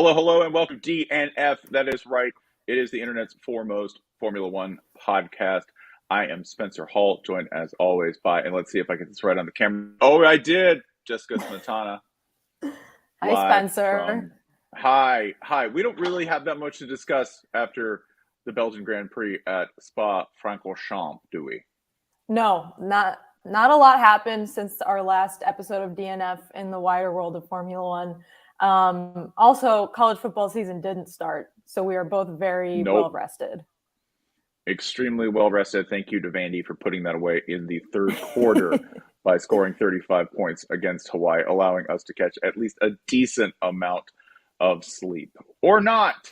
Hello, and welcome to DNF. That is right. It is the internet's foremost Formula One podcast. I am Spencer Hall, joined as always by, and let's see if I get this right on the camera. Oh, I did. Jessica Smetana. Hi, Spencer. Hi. We don't really have that much to discuss after the Belgian Grand Prix at Spa-Francorchamps, do we? No, not a lot happened since our last episode of DNF in the wider world of Formula One. Also, college football season didn't start, so we are both very well rested. Extremely well rested. Thank you to Vandy for putting that away in the third quarter by scoring 35 points against Hawaii, allowing us to catch at least a decent amount of sleep. Or not.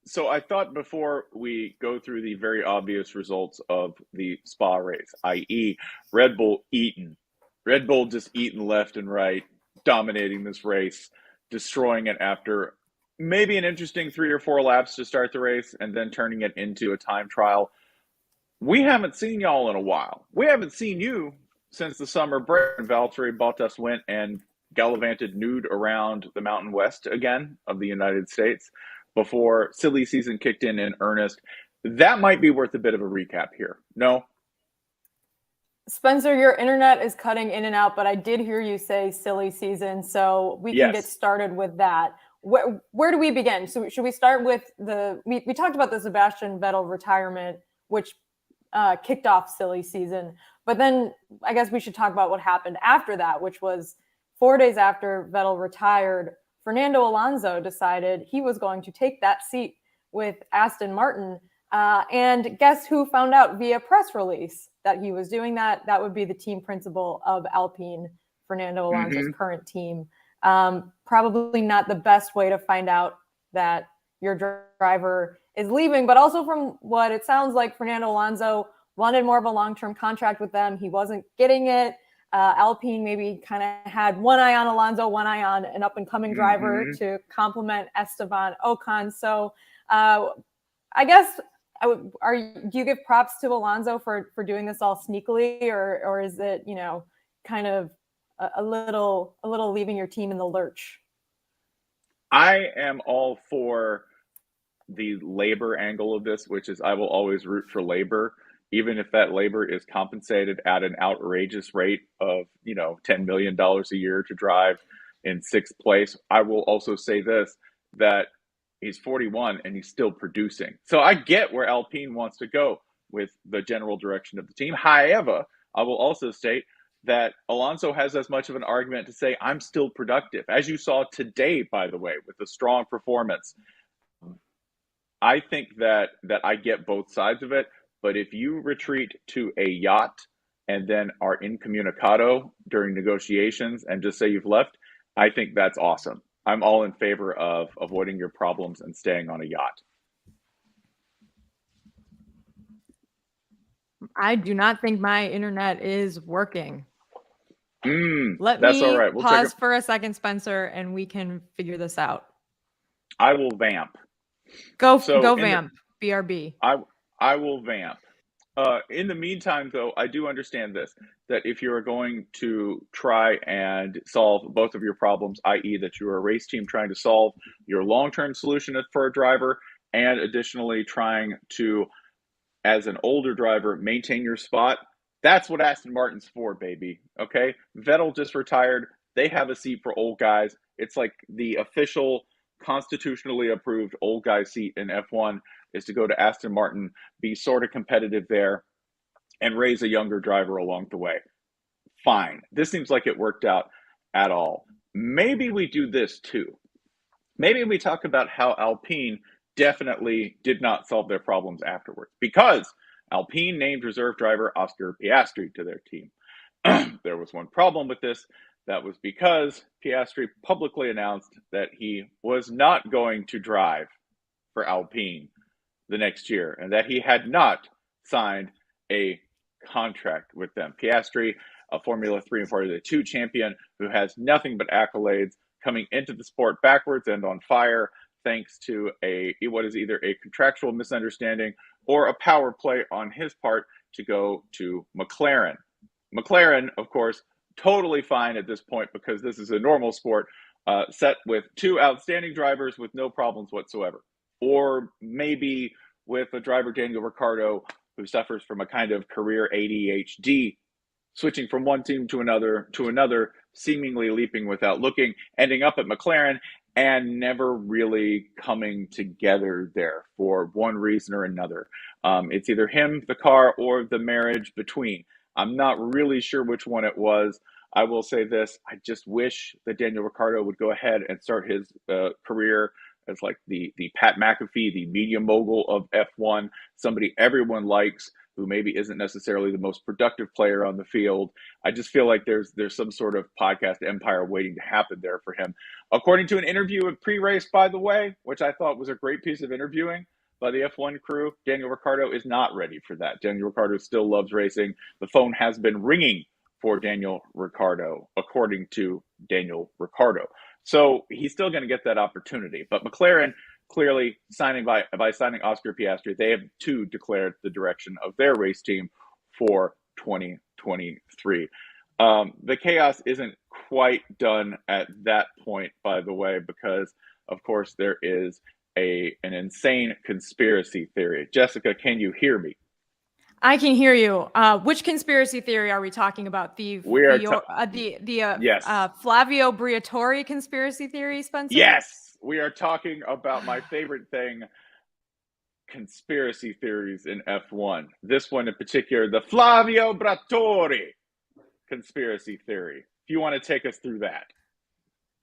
So I thought before we go through the very obvious results of the Spa race, i.e. Red Bull just eaten left and right, dominating this race, destroying it after maybe an interesting 3 or 4 laps to start the race and then turning it into a time trial. We haven't seen y'all in a while. We haven't seen you since the summer break. Valtteri Bottas went and gallivanted nude around the Mountain West again of the United States before silly season kicked in earnest. That might be worth a bit of a recap here. No? Spencer, your internet is cutting in and out, but I did hear you say silly season, so we can get started with that. Where do we begin? So should we start with we talked about the Sebastian Vettel retirement, which kicked off silly season, but then I guess we should talk about what happened after that, which was 4 days after Vettel retired, Fernando Alonso decided he was going to take that seat with Aston Martin. And guess who found out via press release that he was doing that? That would be the team principal of Alpine, Fernando Alonso's current team. Probably not the best way to find out that your driver is leaving, but also from what it sounds like, Fernando Alonso wanted more of a long-term contract with them. He wasn't getting it. Alpine maybe kind of had one eye on Alonso, one eye on an up-and-coming driver to complement Esteban Ocon. So I guess do you give props to Alonso for doing this all sneakily, or is it, kind of a little leaving your team in the lurch? I am all for the labor angle of this, which is I will always root for labor, even if that labor is compensated at an outrageous rate of, $10 million a year to drive in 6th place. I will also say this, that he's 41 and he's still producing. So I get where Alpine wants to go with the general direction of the team. However, I will also state that Alonso has as much of an argument to say, I'm still productive. As you saw today, by the way, with a strong performance. I think that I get both sides of it. But if you retreat to a yacht and then are incommunicado during negotiations and just say you've left, I think that's awesome. I'm all in favor of avoiding your problems and staying on a yacht. I do not think my internet is working. Let me all right. Pause for a second, Spencer, and we can figure this out. I will vamp. Go vamp. BRB. I will vamp. In the meantime, though, I do understand this, that if you are going to try and solve both of your problems, i.e. that you're a race team trying to solve your long-term solution for a driver, and additionally trying to, as an older driver, maintain your spot, that's what Aston Martin's for, baby. Okay? Vettel just retired. They have a seat for old guys. It's like the official constitutionally approved old guy seat in F1 is to go to Aston Martin, be sort of competitive there, and raise a younger driver along the way. Fine. This seems like it worked out at all. Maybe we do this too. Maybe we talk about how Alpine definitely did not solve their problems afterwards, because Alpine named reserve driver Oscar Piastri to their team. There was one problem with this. That was because Piastri publicly announced that he was not going to drive for Alpine the next year and that he had not signed a contract with them. Piastri, a Formula 3 and Formula 2 champion who has nothing but accolades, coming into the sport backwards and on fire thanks to what is either a contractual misunderstanding or a power play on his part to go to McLaren. McLaren, of course, totally fine at this point because this is a normal sport. set with two outstanding drivers with no problems whatsoever. Or maybe with a driver, Daniel Ricciardo, who suffers from a kind of career ADHD, switching from one team to another, seemingly leaping without looking, ending up at McLaren, and never really coming together there for one reason or another. It's either him, the car, or the marriage between. I'm not really sure which one it was. I will say this: I just wish that Daniel Ricciardo would go ahead and start his career as like the Pat McAfee, the media mogul of F1, somebody everyone likes, who maybe isn't necessarily the most productive player on the field. I just feel like there's some sort of podcast empire waiting to happen there for him. According to an interview at Pre-race, by the way, which I thought was a great piece of interviewing by the F1 crew, Daniel Ricciardo is not ready for that. Daniel Ricciardo still loves racing. The phone has been ringing for Daniel Ricciardo, according to Daniel Ricciardo. So he's still going to get that opportunity. But McLaren, clearly signing by signing Oscar Piastri, they have too declared the direction of their race team for 2023. The chaos isn't quite done at that point, by the way, because of course there is an insane conspiracy theory. Jessica, can you hear me? I can hear you. Which conspiracy theory are we talking about? Yes. Flavio Briatore conspiracy theory, Spencer? Yes, we are talking about my favorite thing, conspiracy theories in F1. This one in particular, the Flavio Briatore conspiracy theory. If you want to take us through that.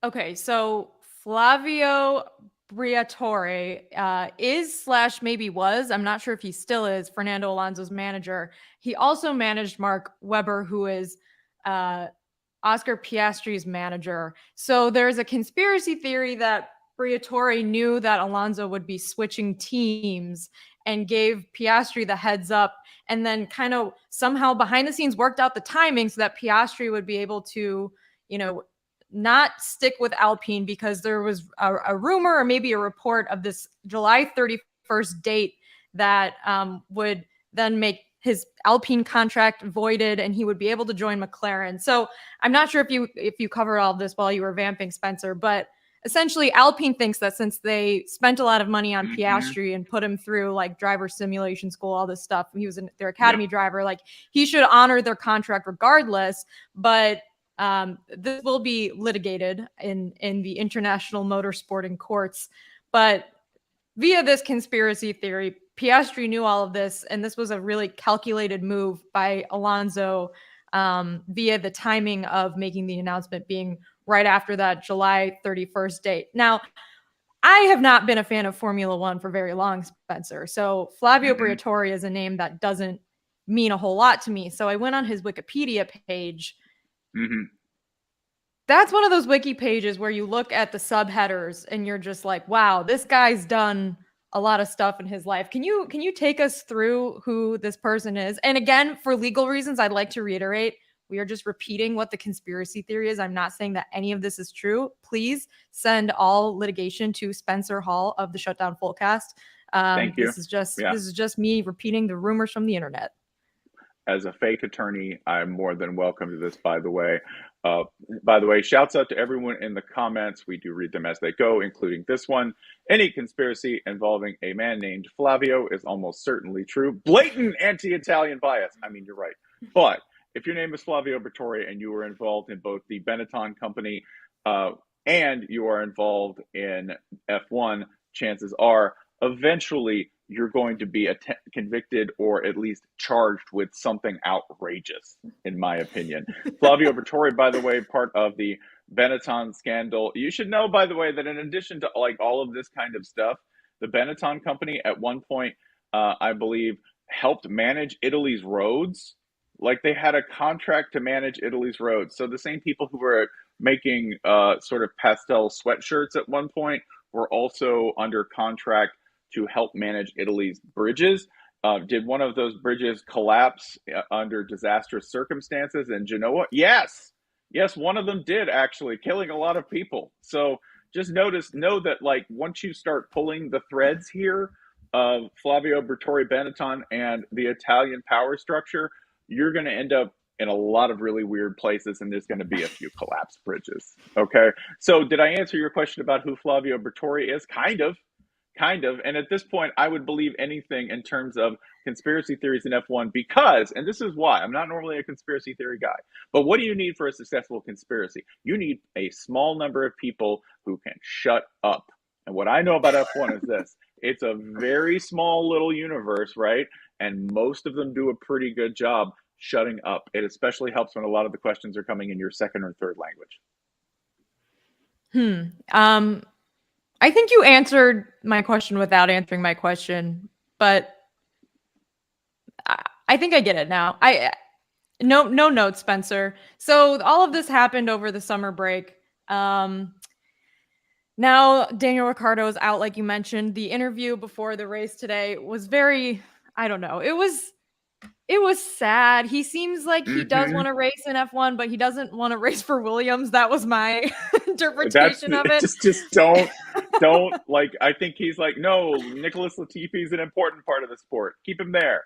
Okay, so Flavio Briatore is / maybe was, I'm not sure if he still is, Fernando Alonso's manager. He also managed Mark Webber, who is Oscar Piastri's manager. So there's a conspiracy theory that Briatore knew that Alonso would be switching teams and gave Piastri the heads up, and then kind of somehow behind the scenes worked out the timing so that Piastri would be able to, not stick with Alpine, because there was a rumor or maybe a report of this July 31st date that would then make his Alpine contract voided and he would be able to join McLaren. So I'm not sure if you covered all of this while you were vamping, Spencer, but essentially Alpine thinks that since they spent a lot of money on Piastri and put him through like driver simulation school, all this stuff, he was their academy driver, like he should honor their contract regardless. But this will be litigated in the international motorsporting courts. But via this conspiracy theory, Piastri knew all of this, and this was a really calculated move by Alonso via the timing of making the announcement being right after that July 31st date. Now, I have not been a fan of Formula One for very long, Spencer. So Flavio Briatore is a name that doesn't mean a whole lot to me. So I went on his Wikipedia page. That's one of those wiki pages where you look at the subheaders and you're just like, wow, this guy's done a lot of stuff in his life. Can you take us through who this person is? And again, for legal reasons, I'd like to reiterate, we are just repeating what the conspiracy theory is. I'm not saying that any of this is true. Please send all litigation to Spencer Hall of the Shutdown Fullcast. Thank you. This is just me repeating the rumors from the internet. As a fake attorney, I'm more than welcome to this, by the way. Shouts out to everyone in the comments. We do read them as they go, including this one. Any conspiracy involving a man named Flavio is almost certainly true. Blatant anti-Italian bias. I mean, you're right. But if your name is Flavio Briatore and you were involved in both the Benetton company and you are involved in F1, chances are eventually you're going to be convicted or at least charged with something outrageous, in my opinion. Flavio Briatore, by the way, part of the Benetton scandal. You should know, by the way, that in addition to like all of this kind of stuff, the Benetton company at one point, I believe, helped manage Italy's roads. Like they had a contract to manage Italy's roads. So the same people who were making sort of pastel sweatshirts at one point were also under contract to help manage Italy's bridges. Did one of those bridges collapse under disastrous circumstances in Genoa? Yes, one of them did, actually, killing a lot of people. So just know that like once you start pulling the threads here of Flavio Briatore, Benetton, and the Italian power structure, you're going to end up in a lot of really weird places, and there's going to be a few collapsed bridges. Okay. So did I answer your question about who Flavio Briatore is? Kind of. And at this point, I would believe anything in terms of conspiracy theories in F1 because, and this is why, I'm not normally a conspiracy theory guy, but what do you need for a successful conspiracy? You need a small number of people who can shut up. And what I know about F1 is this. It's a very small little universe, right? And most of them do a pretty good job shutting up. It especially helps when a lot of the questions are coming in your second or third language. I think you answered my question without answering my question, but I think I get it now. No notes, Spencer. So all of this happened over the summer break. Now Daniel Ricciardo is out, like you mentioned. The interview before the race today was very, I don't know. It was sad. He seems like he does want to race in F1, but he doesn't want to race for Williams. That was my interpretation of it. Just don't like, I think he's like, no, Nicholas Latifi is an important part of the sport. Keep him there.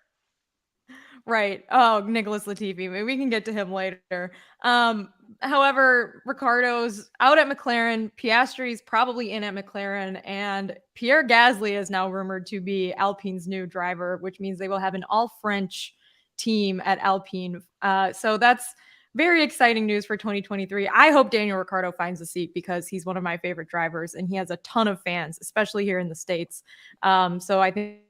Right. Oh, Nicholas Latifi. Maybe we can get to him later. However, Ricciardo's out at McLaren. Piastri's probably in at McLaren. And Pierre Gasly is now rumored to be Alpine's new driver, which means they will have an all-French team at Alpine. So that's very exciting news for 2023. I hope Daniel Ricciardo finds a seat because he's one of my favorite drivers and he has a ton of fans, especially here in the States. So I think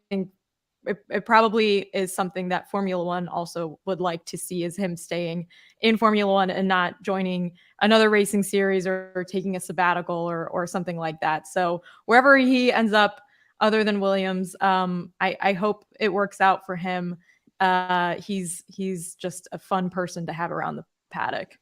it probably is something that Formula One also would like to see, is him staying in Formula One and not joining another racing series or taking a sabbatical or something like that. So wherever he ends up other than Williams, I hope it works out for him. He's just a fun person to have around the paddock.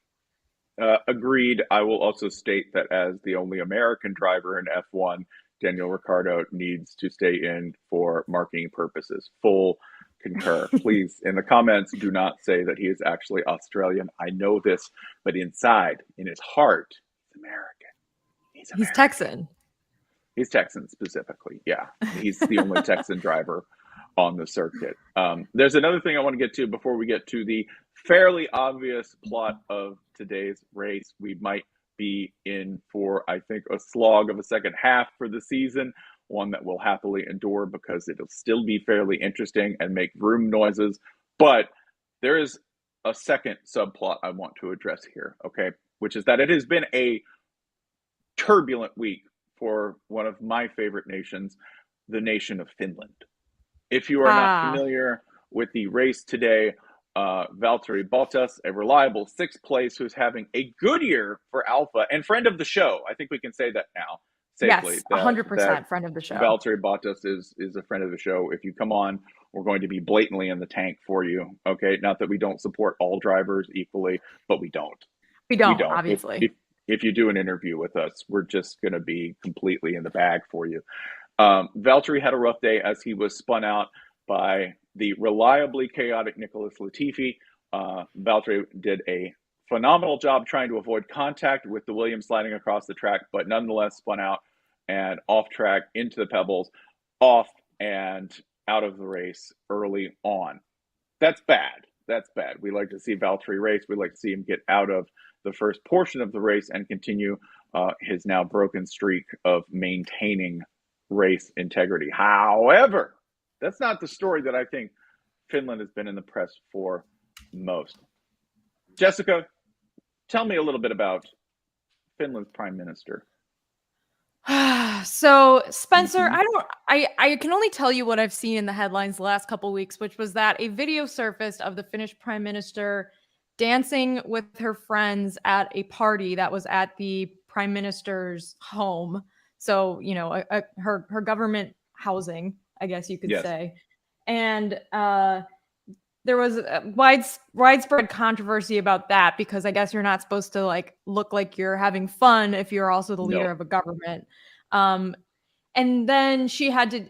Agreed. I will also state that as the only American driver in F1, Daniel Ricciardo needs to stay in for marketing purposes. Full concur. Please, in the comments, do not say that he is actually Australian. I know this, but inside, in his heart, he's American. He's Texan. He's Texan specifically. Yeah, he's the only Texan driver on the circuit. There's another thing I want to get to before we get to the fairly obvious plot of today's race. We might be in for, I think, a slog of a second half for the season, one that we'll happily endure because it'll still be fairly interesting and make vroom noises. But there is a second subplot I want to address here, okay, which is that it has been a turbulent week for one of my favorite nations, the nation of Finland. If you are not familiar with the race today, Valtteri Bottas, a reliable sixth place who's having a good year for Alpha and friend of the show. I think we can say that now safely. Yes, 100% friend of the show. Valtteri Bottas is a friend of the show. If you come on, we're going to be blatantly in the tank for you. Okay, not that we don't support all drivers equally, but we don't. We don't. Obviously. If you do an interview with us, we're just going to be completely in the bag for you. Valtteri had a rough day as he was spun out by the reliably chaotic Nicholas Latifi. Valtteri did a phenomenal job trying to avoid contact with the Williams sliding across the track, but nonetheless spun out and off track into the pebbles, off and out of the race early on. That's bad. That's bad. We like to see Valtteri race. We like to see him get out of the first portion of the race and continue his now broken streak of maintaining race integrity. However, that's not the story that I think Finland has been in the press for most. Jessica, tell me a little bit about Finland's prime minister. So, Spencer, I can only tell you what I've seen in the headlines the last couple of weeks, which was that a video surfaced of the Finnish prime minister dancing with her friends at a party that was at the prime minister's home. So, you know, her government housing, I guess you could say. And there was a widespread controversy about that because I guess you're not supposed to like look like you're having fun if you're also the leader of a government. And then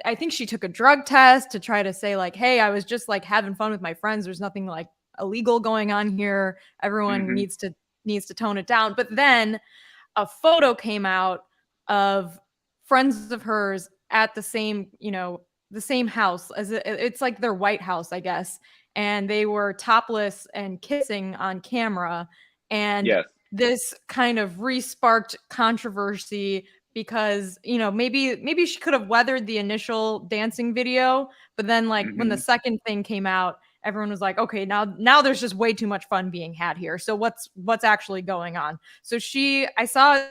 I think she took a drug test to try to say like, hey, I was just like having fun with my friends. There's nothing like illegal going on here. Everyone needs to tone it down. But then a photo came out of friends of hers at the same, the same house as it's like their White House, I guess. And they were topless and kissing on camera. And Yes. this kind of re-sparked controversy because, you know, maybe she could have weathered the initial dancing video, but then like when the Hmm. second thing came out, everyone was like, okay, now there's just way too much fun being had here. So what's actually going on? So I saw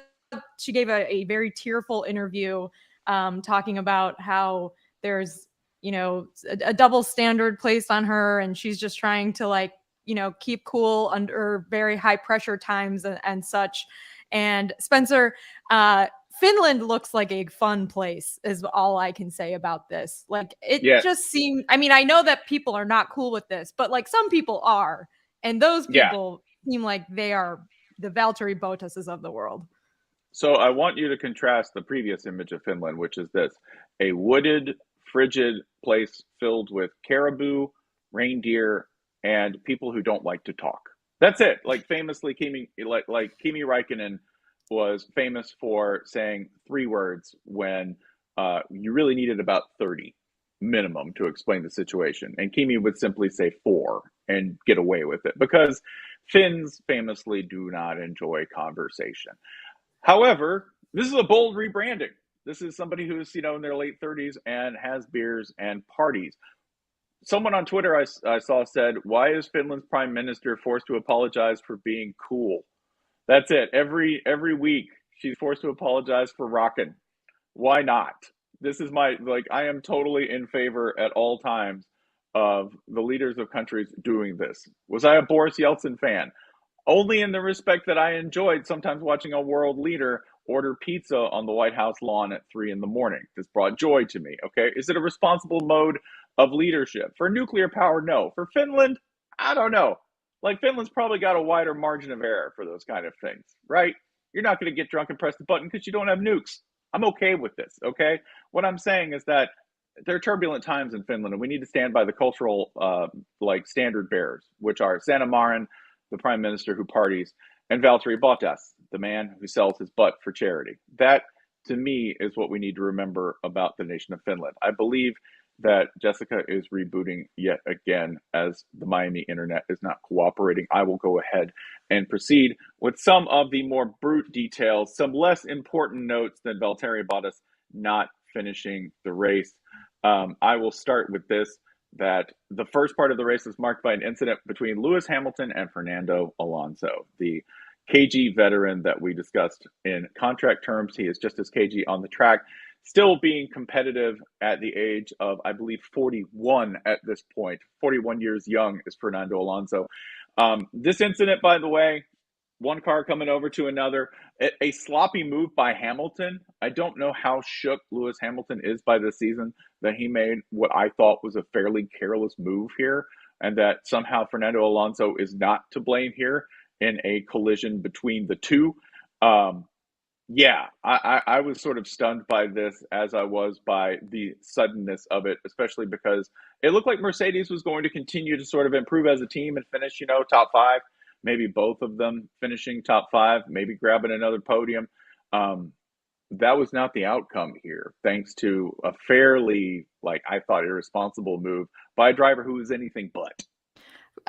she gave a very tearful interview talking about how there's, you know, a double standard placed on her, and she's just trying to like, you know, keep cool under very high pressure times and such. And Spencer, Finland looks like a fun place is all I can say about this. Like it Yes. just seemed, I mean, I know that people are not cool with this, but like some people are. And those Yeah. people seem like they are the Valtteri Bottases of the world. So I want you to contrast the previous image of Finland, which is this: a wooded, frigid place filled with caribou, reindeer, and people who don't like to talk. That's it. Like famously, Kimi Räikkönen was famous for saying 3 words when you really needed about 30 minimum to explain the situation, and Kimi would simply say 4 and get away with it because Finns famously do not enjoy conversation. However, this is a bold rebranding. This is somebody who's, you know, in their late 30s and has beers and parties. Someone on Twitter I saw said, "Why is Finland's prime minister forced to apologize for being cool?" That's it. Every week she's forced to apologize for rocking. Why not? This is my, like, I am totally in favor at all times of the leaders of countries doing this. Was I a Boris Yeltsin fan? Only in the respect that I enjoyed sometimes watching a world leader order pizza on the White House lawn at 3 in the morning. This brought joy to me. Okay. Is it a responsible mode of leadership? For nuclear power, no. For Finland, I don't know. Like, Finland's probably got a wider margin of error for those kind of things, right? You're not going to get drunk and press the button because you don't have nukes. I'm okay with this. Okay. What I'm saying is that there are turbulent times in Finland, and we need to stand by the cultural, like, standard bearers, which are Sanna Marin, the prime minister who parties, and Valtteri Bottas, the man who sells his butt for charity. That, to me, is what we need to remember about the nation of Finland. I believe that Jessica is rebooting yet again as the Miami internet is not cooperating. I will go ahead and proceed with some of the more brute details, some less important notes than Valtteri Bottas not finishing the race. I will start with this: that the first part of the race was marked by an incident between Lewis Hamilton and Fernando Alonso, the KG veteran that we discussed in contract terms. He is just as KG on the track, still being competitive at the age of, I believe, 41 at this point. 41 years young is Fernando Alonso. This incident, by the way, one car coming over to another, a sloppy move by Hamilton. I don't know how shook Lewis Hamilton is by this season that he made what I thought was a fairly careless move here, and that somehow Fernando Alonso is not to blame here in a collision between the two. Yeah, I was sort of stunned by this, as I was by the suddenness of it, especially because it looked like Mercedes was going to continue to sort of improve as a team and finish, you know, top 5, maybe both of them finishing top 5, maybe grabbing another podium. That was not the outcome here, thanks to a fairly, like, I thought, irresponsible move by a driver who was anything but.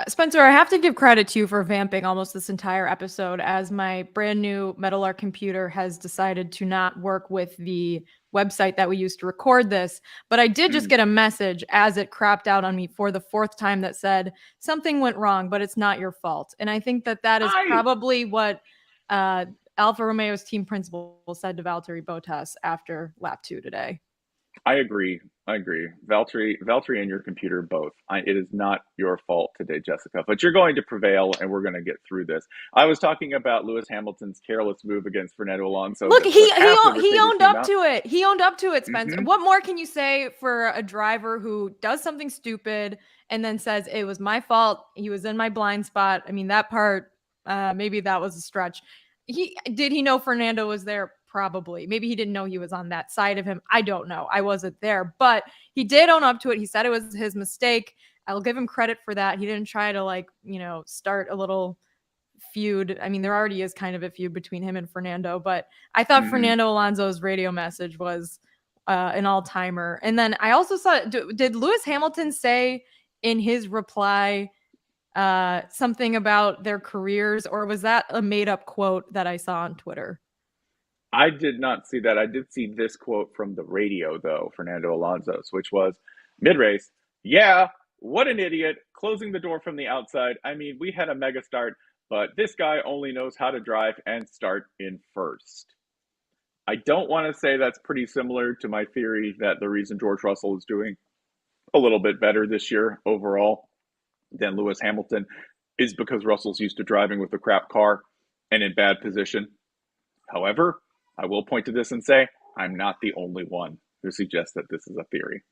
Spencer, I have to give credit to you for vamping almost this entire episode, as my brand new Metal computer has decided to not work with the website that we used to record this. But I did just get a message as it crapped out on me for the 4th time that said something went wrong, but it's not your fault. And I think that is probably what Alfa Romeo's team principal said to Valtteri Bottas after lap 2 today. I agree. Valtteri and your computer both. It is not your fault today, Jessica, but you're going to prevail, and we're going to get through this. I was talking about Lewis Hamilton's careless move against Fernando Alonso. Look, he owned up to it. He owned up to it, Spencer. Mm-hmm. What more can you say for a driver who does something stupid and then says, it was my fault, he was in my blind spot? I mean, that part, maybe that was a stretch. Did he know Fernando was there? Probably. Maybe he didn't know he was on that side of him. I don't know. I wasn't there, but he did own up to it. He said it was his mistake. I'll give him credit for that. He didn't try to, like, you know, start a little feud. I mean, there already is kind of a feud between him and Fernando, but I thought Fernando Alonso's radio message was an all-timer. And then I also saw, did Lewis Hamilton say in his reply something about their careers, or was that a made-up quote that I saw on Twitter? I did not see that. I did see this quote from the radio, though, Fernando Alonso's, which was mid race. Yeah, what an idiot. Closing the door from the outside. I mean, we had a mega start, but this guy only knows how to drive and start in first. I don't want to say that's pretty similar to my theory that the reason George Russell is doing a little bit better this year overall than Lewis Hamilton is because Russell's used to driving with a crap car and in bad position. However, I will point to this and say I'm not the only one who suggests that this is a theory.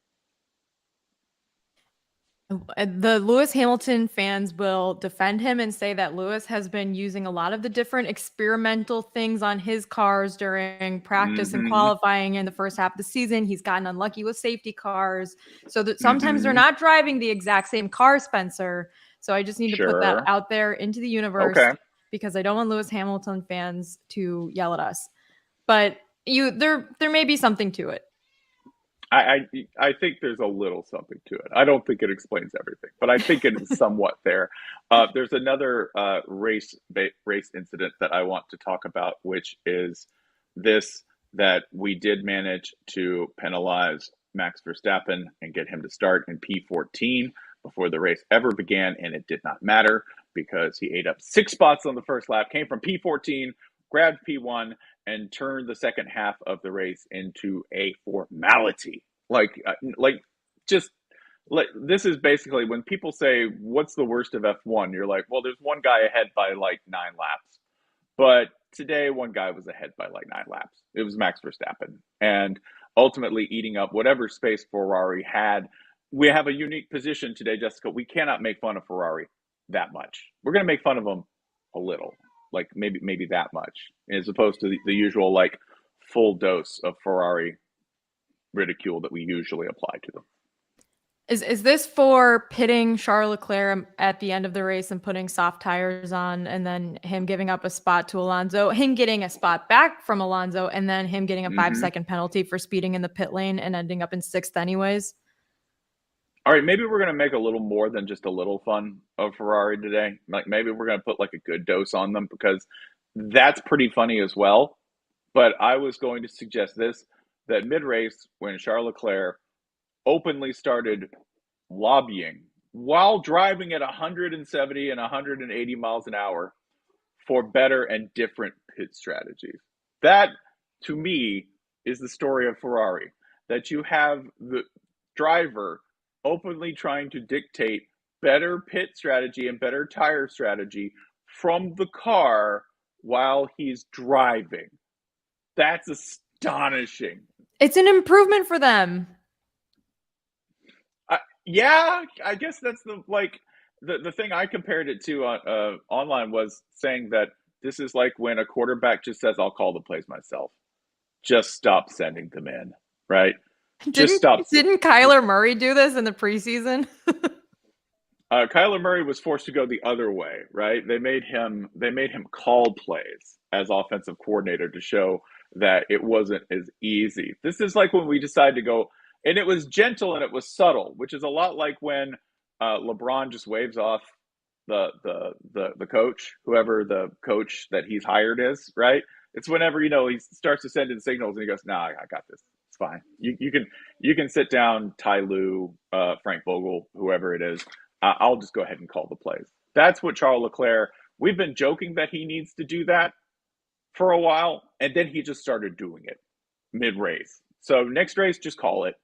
The Lewis Hamilton fans will defend him and say that Lewis has been using a lot of the different experimental things on his cars during practice and qualifying in the first half of the season. He's gotten unlucky with safety cars. So that sometimes they're not driving the exact same car, Spencer. So I just need to put that out there into the universe because I don't want Lewis Hamilton fans to yell at us. But there may be something to it. I think there's a little something to it. I don't think it explains everything, but I think it is somewhat there. There's another race incident that I want to talk about, which is this, that we did manage to penalize Max Verstappen and get him to start in P14 before the race ever began, and it did not matter because he ate up 6 spots on the first lap, came from P14, grabbed P1, and turned the second half of the race into a formality. This is basically when people say, what's the worst of F1? You're like, well, there's one guy ahead by like 9 laps. But today, one guy was ahead by like 9 laps. It was Max Verstappen. And ultimately eating up whatever space Ferrari had. We have a unique position today, Jessica. We cannot make fun of Ferrari that much. We're going to make fun of them a little. Like maybe that much, as opposed to the usual like full dose of Ferrari ridicule that we usually apply to them. Is this for pitting Charles Leclerc at the end of the race and putting soft tires on, and then him giving up a spot to Alonso, him getting a spot back from Alonso, and then him getting a 5-second penalty for speeding in the pit lane and ending up in 6th anyways? All right, maybe we're going to make a little more than just a little fun of Ferrari today. Like maybe we're going to put like a good dose on them because that's pretty funny as well. But I was going to suggest this, that mid-race when Charles Leclerc openly started lobbying while driving at 170 and 180 miles an hour for better and different pit strategies. That, to me, is the story of Ferrari, that you have the driver openly trying to dictate better pit strategy and better tire strategy from the car while he's driving. That's astonishing. It's an improvement for them. Yeah, I guess that's the thing I compared it to online was saying that this is like when a quarterback just says, I'll call the plays myself. Just stop sending them in, right? Didn't Kyler Murray do this in the preseason? Kyler Murray was forced to go the other way, right? They made him call plays as offensive coordinator to show that it wasn't as easy. This is like when we decided to go, and it was gentle and it was subtle, which is a lot like when LeBron just waves off the coach, whoever the coach that he's hired is, right? It's whenever, he starts to send in signals and he goes, "Nah, I got this. It's fine. You can sit down, Ty Lue, Frank Vogel, whoever it is. I'll just go ahead and call the plays." That's what Charles Leclerc, we've been joking that he needs to do that for a while, and then he just started doing it mid-race. So next race, just call it.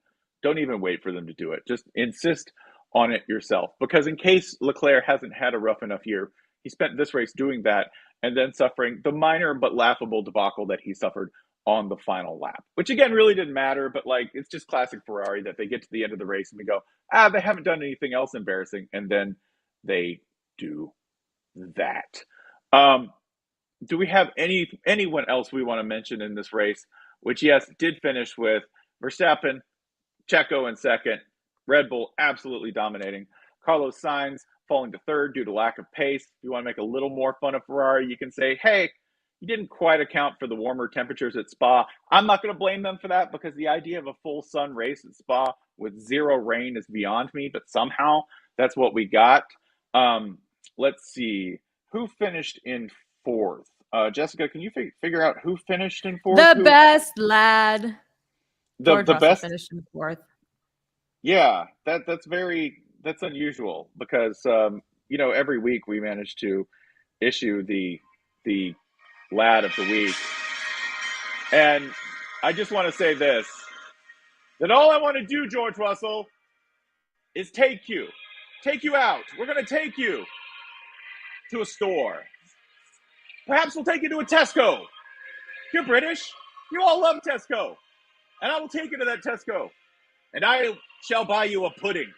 Don't even wait for them to do it. Just insist on it yourself. Because in case Leclerc hasn't had a rough enough year, he spent this race doing that and then suffering the minor but laughable debacle that he suffered on the final lap, which again really didn't matter, but it's just classic Ferrari that they get to the end of the race and we go, they haven't done anything else embarrassing, and then they do that. Do we have anyone else we want to mention in this race, which yes, did finish with Verstappen, Checo in second, Red Bull absolutely dominating, Carlos Sainz falling to third due to lack of pace. If you want to make a little more fun of Ferrari, you can say, hey, You didn't quite account for the warmer temperatures at Spa. I'm not going to blame them for that because the idea of a full sun race at Spa with zero rain is beyond me, but somehow that's what we got. Let's see. Who finished in fourth? Jessica, can you figure out who finished in fourth? The best lad. George Russell best finished in fourth. Yeah, that's unusual because every week we manage to issue the lad of the week. And I just want to say this, that all I want to do, George Russell, is take you out. We're going to take you to a store. Perhaps we'll take you to a Tesco. You're British. You all love Tesco. And I will take you to that Tesco. And I shall buy you a pudding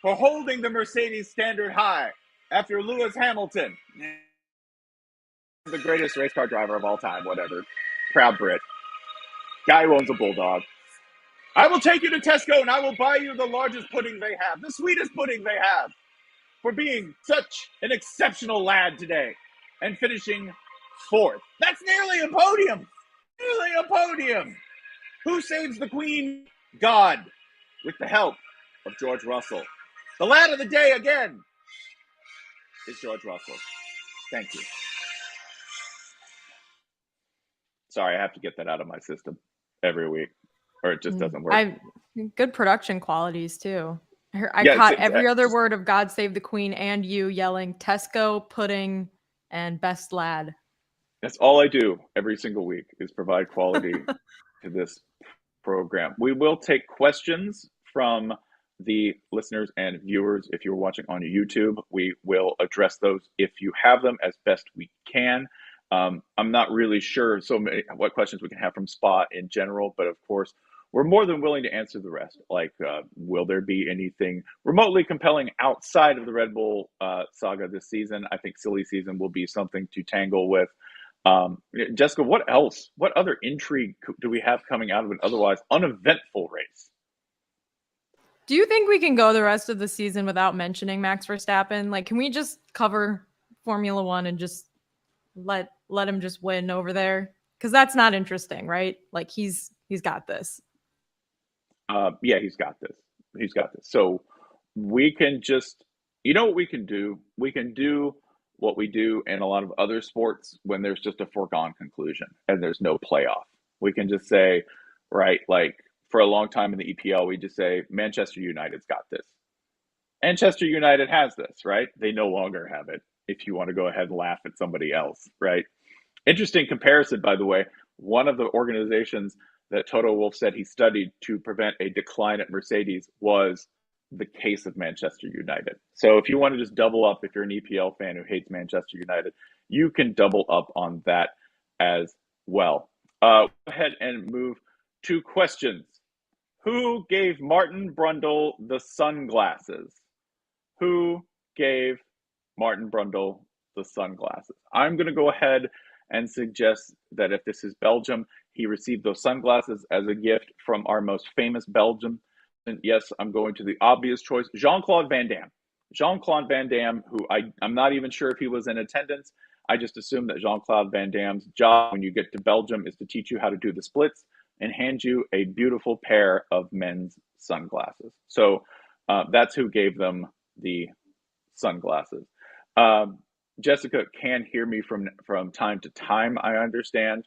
for holding the Mercedes standard high after Lewis Hamilton, the greatest race car driver of all time, whatever. Proud Brit. Guy who owns a bulldog. I will take you to Tesco and I will buy you the largest pudding they have, the sweetest pudding they have, for being such an exceptional lad today and finishing fourth. That's nearly a podium. Nearly a podium. Who saves the Queen? God, with the help of George Russell. The lad of the day again is George Russell. Thank you. Sorry, I have to get that out of my system every week, or it just doesn't work. Good production qualities too. I caught every other word of God Save the Queen and you yelling Tesco, pudding, and best lad. That's all I do every single week is provide quality to this program. We will take questions from the listeners and viewers. If you're watching on YouTube, we will address those if you have them as best we can. I'm not really sure what questions we can have from Spa in general, but of course, we're more than willing to answer the rest. Like, will there be anything remotely compelling outside of the Red Bull saga this season? I think silly season will be something to tangle with. Jessica, what else? What other intrigue do we have coming out of an otherwise uneventful race? Do you think we can go the rest of the season without mentioning Max Verstappen? Like, can we just cover Formula One and just let him just win over there? Because that's not interesting, right? Like, he's got this. Yeah, he's got this. He's got this. So we can just, what we can do? We can do what we do in a lot of other sports when there's just a foregone conclusion and there's no playoff. We can just say, right, like for a long time in the EPL, we just say, Manchester United's got this. Manchester United has this, right? They no longer have it, if you want to go ahead and laugh at somebody else, right? Interesting comparison, by the way. One of the organizations that Toto Wolff said he studied to prevent a decline at Mercedes was the case of Manchester United. So if you want to just double up, if you're an EPL fan who hates Manchester United, you can double up on that as well. Go ahead and move to questions. Who gave Martin Brundle the sunglasses? Who gave Martin Brundle the sunglasses? I'm going to go ahead and suggest that if this is Belgium, he received those sunglasses as a gift from our most famous Belgian. And yes, I'm going to the obvious choice, Jean-Claude Van Damme. Jean-Claude Van Damme, who I'm not even sure if he was in attendance. I just assume that Jean-Claude Van Damme's job when you get to Belgium is to teach you how to do the splits and hand you a beautiful pair of men's sunglasses. So that's who gave them the sunglasses. Jessica can hear me from time to time, I understand.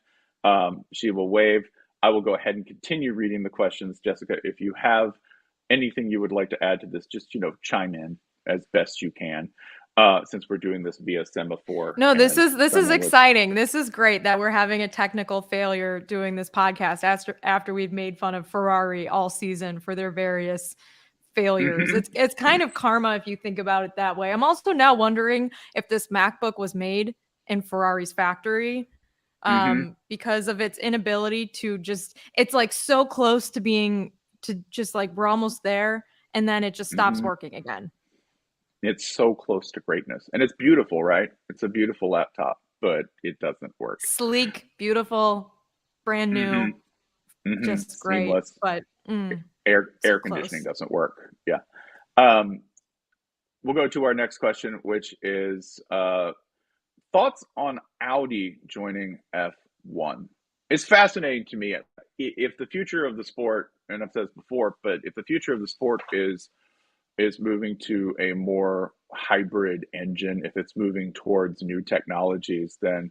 She will wave. I will go ahead and continue reading the questions. Jessica, if you have anything you would like to add to this, just, chime in as best you can, since we're doing this via semaphore. No, this is exciting. This is great that we're having a technical failure doing this podcast after we've made fun of Ferrari all season for their various failures. It's kind of karma if you think about it that way. I'm also now wondering if this MacBook was made in Ferrari's factory because of its inability to it's like so close to being we're almost there and then it just stops working again. It's so close to greatness and it's beautiful, right? It's a beautiful laptop, but it doesn't work. Sleek, beautiful, brand new, just great. Seamless. But air conditioning doesn't work. Yeah. We'll go to our next question, which is thoughts on Audi joining F1? It's fascinating to me. If the future of the sport, and I've said this before, but if the future of the sport is moving to a more hybrid engine, if it's moving towards new technologies, then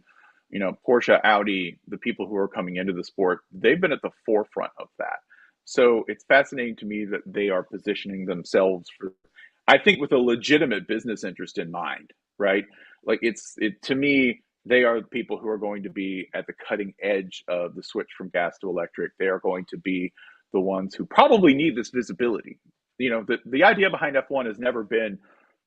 Porsche, Audi, the people who are coming into the sport, they've been at the forefront of that. So it's fascinating to me that they are positioning themselves for, I think, with a legitimate business interest in mind, right? Like to me, they are the people who are going to be at the cutting edge of the switch from gas to electric. They are going to be the ones who probably need this visibility. The idea behind F1 has never been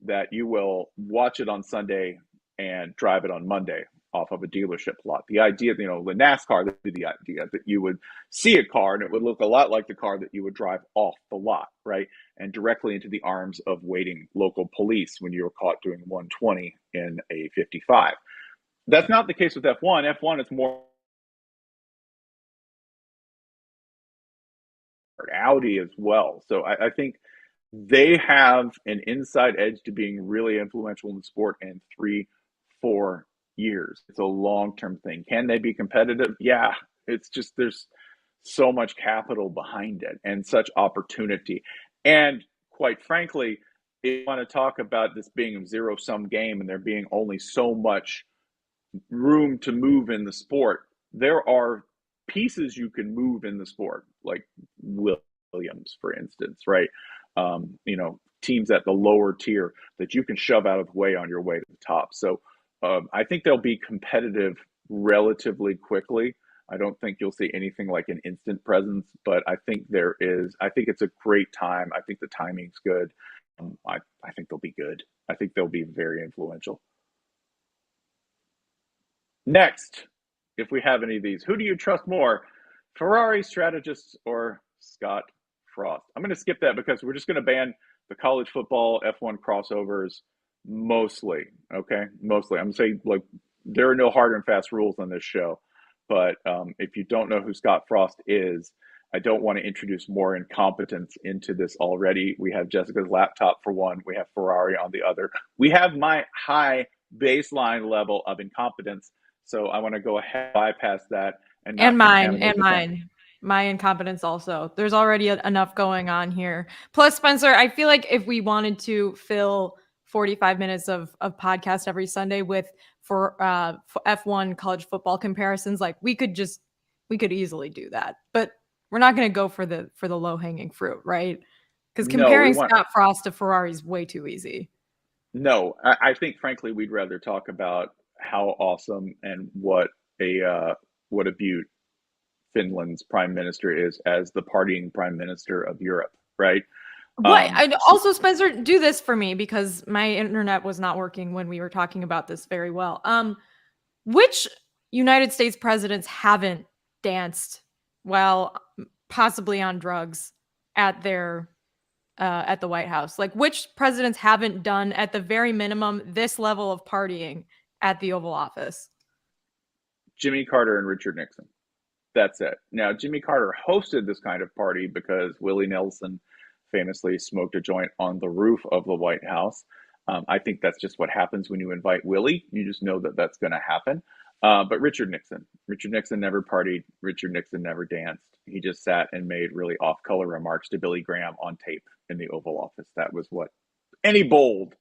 that you will watch it on Sunday and drive it on Monday off of a dealership lot. The idea, the NASCAR, that'd be the idea that you would see a car and it would look a lot like the car that you would drive off the lot, right? And directly into the arms of waiting local police when you were caught doing 120 in a 55. That's not the case with F1. F1 is more Audi as well. So I think they have an inside edge to being really influential in the sport in 3-4 years. It's a long-term thing. Can they be competitive? Yeah. It's just there's so much capital behind it and such opportunity. And quite frankly, if you want to talk about this being a zero-sum game and there being only so much room to move in the sport, there are pieces you can move in the sport, like Williams, for instance, right? Teams at the lower tier that you can shove out of the way on your way to the top. So I think they'll be competitive relatively quickly. I don't think you'll see anything like an instant presence, but I think it's a great time. I think the timing's good. I think they'll be good. I think they'll be very influential. Next, if we have any of these, who do you trust more, Ferrari strategists or Scott Frost? I'm going to skip that because we're just going to ban the college football F1 crossovers mostly. Okay, mostly. I'm saying there are no hard and fast rules on this show, but if you don't know who Scott Frost is, I don't want to introduce more incompetence into this already. We have Jessica's laptop for one. We have Ferrari on the other. We have my high baseline level of incompetence. So I want to go ahead, bypass that, and mine. My incompetence also. There's already enough going on here. Plus, Spencer, I feel like if we wanted to fill 45 minutes of podcast every Sunday with for F1 college football comparisons, like we could easily do that. But we're not going to go for the low hanging fruit, right? Because comparing Scott Frost to Ferrari is way too easy. No, I think frankly we'd rather talk about how awesome and what a beaut Finland's prime minister is as the partying prime minister of Europe, right? Also, Spencer, do this for me because my internet was not working when we were talking about this very well. Which United States presidents haven't danced while possibly on drugs at the White House? Like, which presidents haven't done at the very minimum this level of partying at the Oval Office? Jimmy Carter and Richard Nixon. That's it. Now, Jimmy Carter hosted this kind of party because Willie Nelson famously smoked a joint on the roof of the White House. I think that's just what happens when you invite Willie. You just know that that's going to happen. But Richard Nixon never partied. Richard Nixon never danced. He just sat and made really off-color remarks to Billy Graham on tape in the Oval Office. That was what. And he bowled.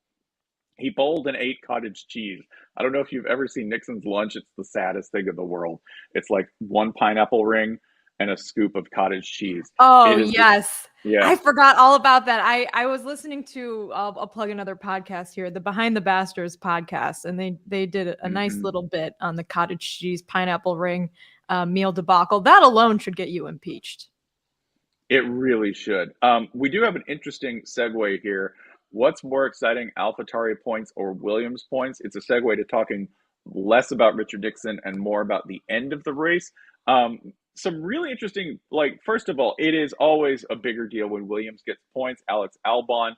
He bowled and ate cottage cheese. I don't know if you've ever seen Nixon's lunch. It's the saddest thing in the world. It's like one pineapple ring and a scoop of cottage cheese. Oh, yes. Yeah. I forgot all about that. I was listening to, I'll plug another podcast here, the Behind the Bastards podcast, and they did a nice little bit on the cottage cheese pineapple ring meal debacle. That alone should get you impeached. It really should. We do have an interesting segue here. What's more exciting, AlphaTauri points or Williams points? It's a segue to talking less about Richard Nixon and more about the end of the race. Some really interesting, first of all, it is always a bigger deal when Williams gets points. Alex Albon,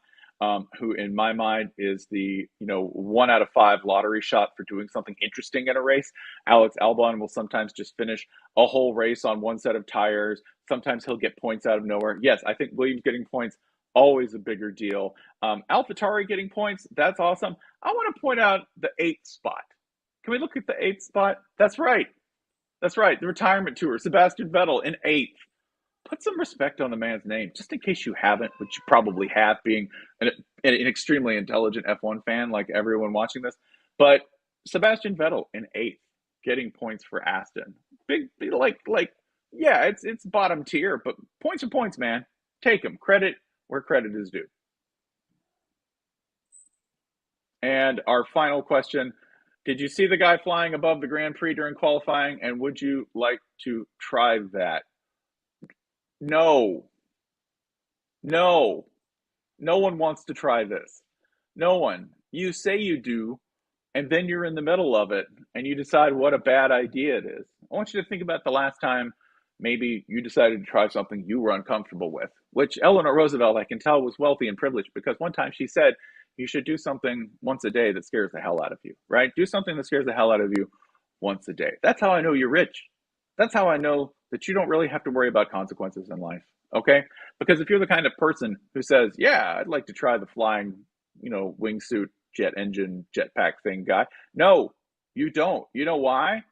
who in my mind is the 1 out of 5 lottery shot for doing something interesting in a race. Alex Albon will sometimes just finish a whole race on one set of tires. Sometimes he'll get points out of nowhere. Yes, I think Williams getting points, always a bigger deal. AlphaTauri getting points, that's awesome. I want to point out the 8th spot. Can we look at the 8th spot? That's right. That's right. The retirement tour. Sebastian Vettel in 8th. Put some respect on the man's name, just in case you haven't, which you probably have, being an extremely intelligent F1 fan like everyone watching this. But Sebastian Vettel in 8th, getting points for Aston. Big, yeah, it's bottom tier, but points are points, man. Take them. Credit where credit is due. And our final question, did you see the guy flying above the Grand Prix during qualifying, and would you like to try that? No. No. No one wants to try this. No one. You say you do, and then you're in the middle of it, and you decide what a bad idea it is. I want you to think about the last time maybe you decided to try something you were uncomfortable with, which Eleanor Roosevelt, I can tell, was wealthy and privileged, because one time she said, you should do something once a day that scares the hell out of you, right? Do something that scares the hell out of you once a day. That's how I know you're rich. That's how I know that you don't really have to worry about consequences in life, okay? Because if you're the kind of person who says, yeah, I'd like to try the flying, wingsuit, jet engine, jetpack thing guy. No, you don't. You know why?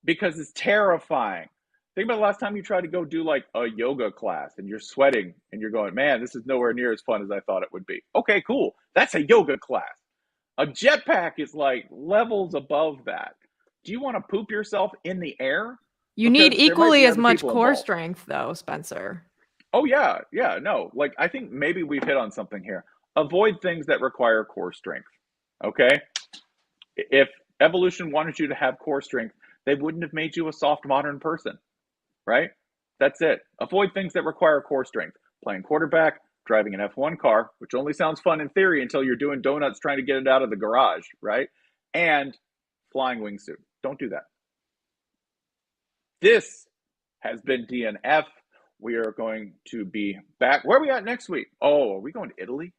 Because it's terrifying. Think about the last time you tried to go do like a yoga class and you're sweating and you're going, man, this is nowhere near as fun as I thought it would be. Okay, cool. That's a yoga class. A jetpack is like levels above that. Do you want to poop yourself in the air? You need equally as much core strength, though, Spencer. Oh, yeah. Yeah, no. Like, I think maybe we've hit on something here. Avoid things that require core strength, okay? If evolution wanted you to have core strength, they wouldn't have made you a soft, modern person, right? That's it. Avoid things that require core strength. Playing quarterback, driving an F1 car, which only sounds fun in theory until you're doing donuts trying to get it out of the garage, right? And flying wingsuit. Don't do that. This has been DNF. We are going to be back. Where are we at next week? Oh, are we going to Italy?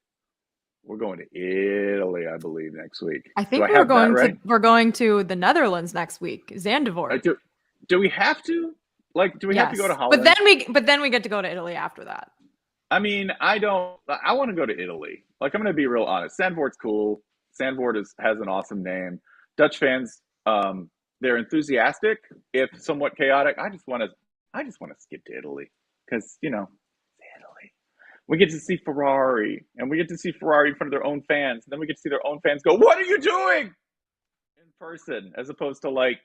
We're going to Italy, I believe, next week. I think we're going to the Netherlands next week. Zandvoort. Do we have to? Like, do we have to go to Holland? But then we get to go to Italy after that. I mean, I want to go to Italy. Like, I'm going to be real honest. Zandvoort's cool. Zandvoort has an awesome name. Dutch fans, they're enthusiastic, if somewhat chaotic. I just want to skip to Italy because, Italy. We get to see Ferrari, and we get to see Ferrari in front of their own fans. And then we get to see their own fans go, "What are you doing?" in person, as opposed to like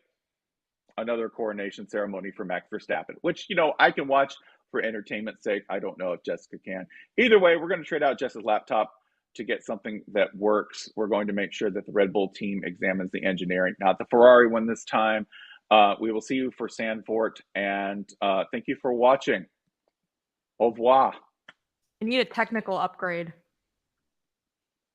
another coronation ceremony for Max Verstappen, which, I can watch for entertainment's sake. I don't know if Jessica can. Either way, we're going to trade out Jess's laptop to get something that works. We're going to make sure that the Red Bull team examines the engineering, not the Ferrari one this time. We will see you for Zandvoort, and thank you for watching. Au revoir. I need a technical upgrade.